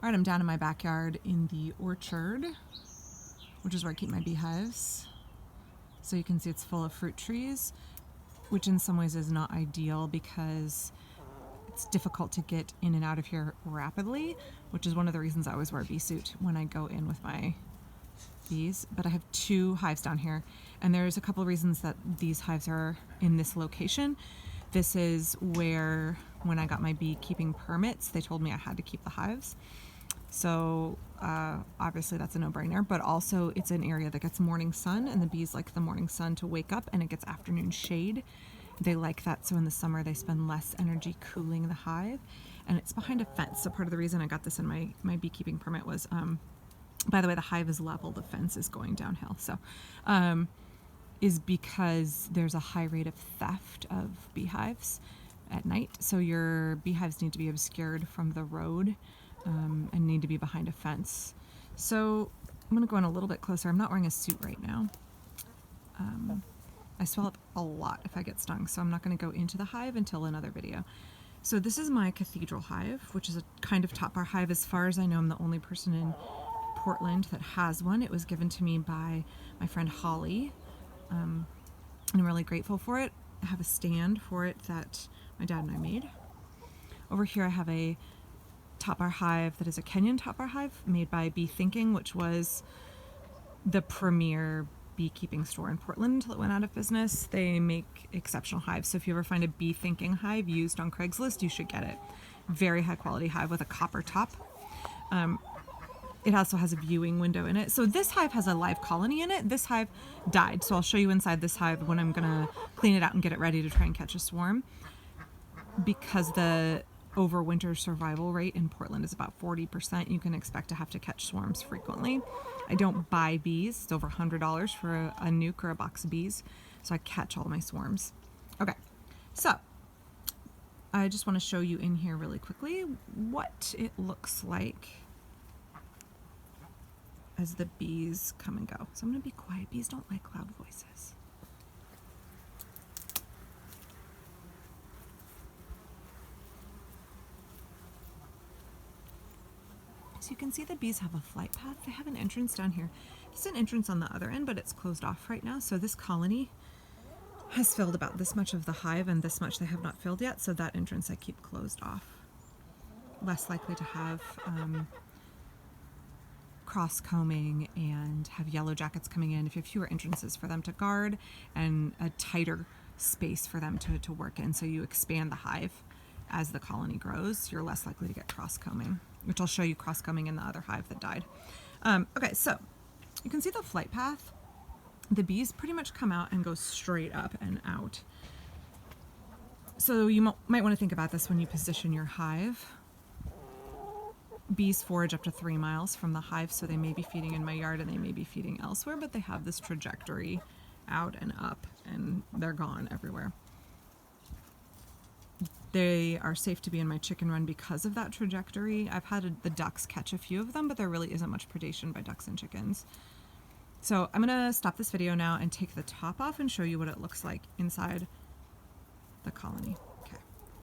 All right, I'm down in my backyard in the orchard, which is where I keep my beehives. So you can see it's full of fruit trees, which in some ways is not ideal because it's difficult to get in and out of here rapidly, which is one of the reasons I always wear a bee suit when I go in with my bees. But I have 2 hives down here, and there's a couple of reasons that these hives are in this location. This is where, when I got my beekeeping permits, they told me I had to keep the hives. So obviously that's a no-brainer, but also it's an area that gets morning sun, and the bees like the morning sun to wake up, and it gets afternoon shade. They like that, so in the summer they spend less energy cooling the hive, and it's behind a fence. So part of the reason I got this in my beekeeping permit was, by the way, the hive is level, the fence is going downhill. So is because there's a high rate of theft of beehives at night. So your beehives need to be obscured from the road and need to be behind a fence. So I'm going to go in a little bit closer. I'm not wearing a suit right now. I swell up a lot if I get stung, so I'm not going to go into the hive until another video. So this is my Cathedral Hive, which is a kind of top bar hive. As far as I know, I'm the only person in Portland that has one. It was given to me by my friend Holly. I'm really grateful for it. I have a stand for it that my dad and I made. Over here I have a Top Bar Hive that is a Kenyan Top Bar Hive made by Beehives, which was the premier beekeeping store in Portland until it went out of business. They make exceptional hives, so if you ever find a Beehives hive used on Craigslist, you should get it. Very high quality hive with a copper top. It also has a viewing window in it. So this hive has a live colony in it. This hive died, so I'll show you inside this hive when I'm gonna clean it out and get it ready to try and catch a swarm. Because the overwinter survival rate in Portland is about 40%, you can expect to have to catch swarms frequently. I don't buy bees. It's over $100 for a nuke or a box of bees, so I catch all my swarms. Okay, so I just want to show you in here really quickly what it looks like as the bees come and go. So I'm going to be quiet. Bees don't like loud voices. So you can see the bees have a flight path. They have an entrance down here. There's an entrance on the other end, but it's closed off right now. So this colony has filled about this much of the hive, and this much they have not filled yet. So that entrance I keep closed off. Less likely to have cross combing and have yellow jackets coming in. If you have fewer entrances for them to guard and a tighter space for them to work in, so you expand the hive as the colony grows, you're less likely to get cross combing, which I'll show you cross combing in the other hive that died. Okay, so you can see the flight path. The bees pretty much come out and go straight up and out. So you might want to think about this when you position your hive. Bees forage up to 3 miles from the hive, so they may be feeding in my yard and they may be feeding elsewhere, but they have this trajectory out and up, and they're gone everywhere. They are safe to be in my chicken run because of that trajectory. I've had the ducks catch a few of them, but there really isn't much predation by ducks and chickens. So I'm gonna stop this video now and take the top off and show you what it looks like inside the colony.